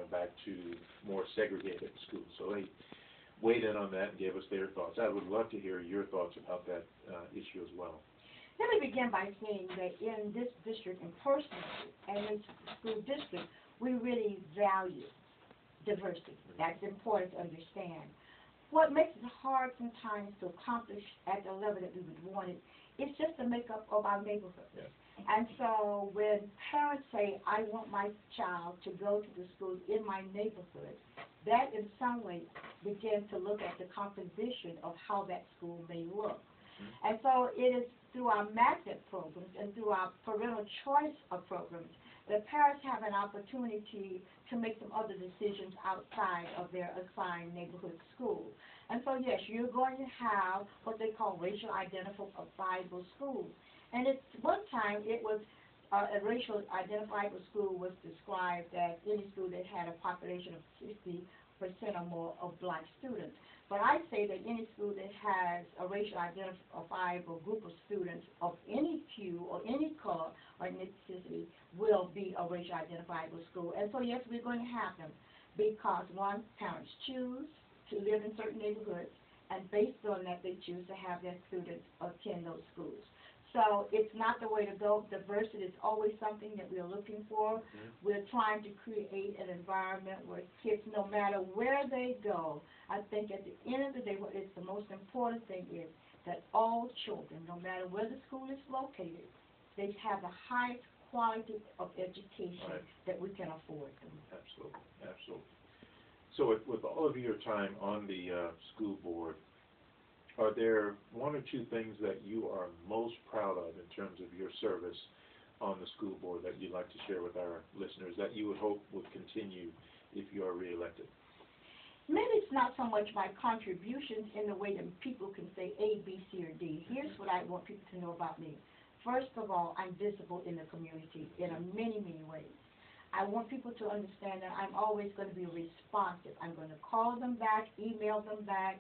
going back to more segregated schools. So they weighed in on that and gave us their thoughts. I would love to hear your thoughts about that issue as well. Let me begin by saying that in this district, and personally, and in school district, we really value diversity. That's important to understand. What makes it hard sometimes to accomplish at the level that we would want it is just the makeup of our neighborhood. Yeah. And so when parents say, I want my child to go to the school in my neighborhood, that in some way begins to look at the composition of how that school may look. And so it is through our magnet programs and through our parental choice of programs that parents have an opportunity to make some other decisions outside of their assigned neighborhood school. And so, yes, you're going to have what they call racial identifiable schools. And at one time, it was a racial identifiable school was described as any school that had a population of 60% or more of black students. But I say that any school that has a racial identifiable group of students of any hue or any color or ethnicity will be a racial identifiable school. And so, yes, we're going to have them because, one, parents choose to live in certain neighborhoods, and based on that, they choose to have their students attend those schools. So it's not the way to go. Diversity is always something that we're looking for. We're trying to create an environment where kids, no matter where they go, I think at the end of the day, what is the most important thing is that all children, no matter where the school is located, they have the highest quality of education that we can afford them. Absolutely, absolutely. So with all of your time on the school board, are there one or two things that you are most proud of in terms of your service on the school board that you'd like to share with our listeners that you would hope would continue if you are reelected? Maybe it's not so much my contributions in the way that people can say A, B, C, or D. Here's what I want people to know about me. First of all, I'm visible in the community in many, many ways. I want people to understand that I'm always going to be responsive. I'm going to call them back, email them back,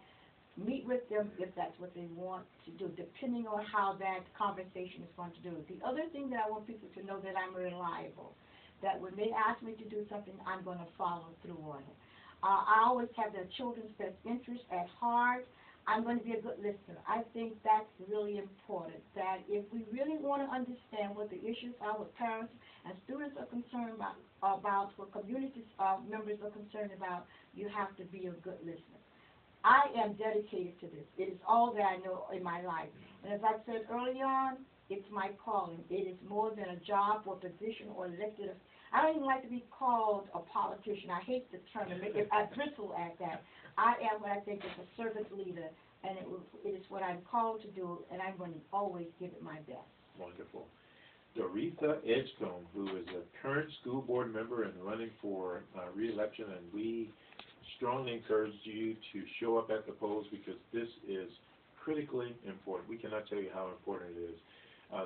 meet with them if that's what they want to do, depending on how that conversation is going to do. The other thing that I want people to know that I'm reliable, that when they ask me to do something, I'm going to follow through on it. I always have their children's best interest at heart. I'm going to be a good listener. I think that's really important, that if we really want to understand what the issues are, what parents and students are concerned about what community members are concerned about, you have to be a good listener. I am dedicated to this. It is all that I know in my life. And as I said early on, it's my calling. It is more than a job or position or elected. I don't even like to be called a politician. I hate the term. I bristle at that. I am what I think is a servant leader, and it is what I'm called to do, and I'm going to always give it my best. Wonderful. Doretha Edgecomb, who is a current school board member and running for re-election, and we strongly encourage you to show up at the polls because this is critically important. We cannot tell you how important it is.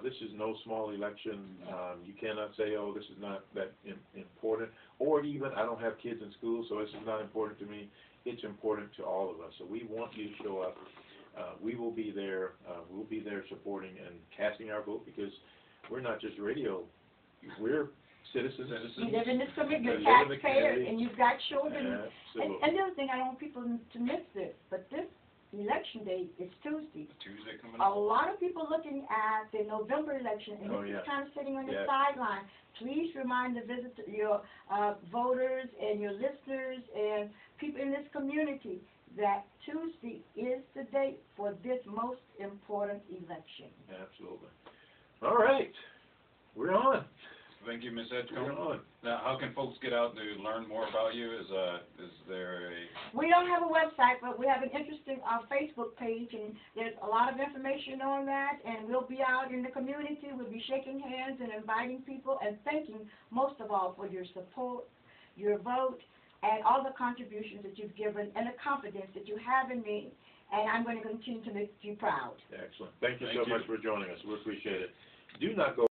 This is no small election. You cannot say, oh, this is not that important, or even I don't have kids in school, so this is not important to me. It's important to all of us. So we want you to show up. We will be there. We'll be there supporting and casting our vote because we're not just radio. We're citizens. You live in this community, you're a taxpayer, and you've got children. Absolutely. And the other thing, I don't want people to miss this, but this election day is Tuesday. Tuesday coming A up. lot of people looking at the November election, and this is kind of sitting on the sideline. Please remind your voters and your listeners and people in this community that Tuesday is the date for this most important election. Absolutely. All right. We're on. Thank you, Ms. We're Edgecomb. on. Now, how can folks get out to learn more about you? Is there a... We don't have a website, but we have an interesting Facebook page, and there's a lot of information on that, and we'll be out in the community. We'll be shaking hands and inviting people and thanking, most of all, for your support, your vote, and all the contributions that you've given and the confidence that you have in me, and I'm going to continue to make you proud. Excellent. Thank you so much for joining us. We appreciate it. Do not go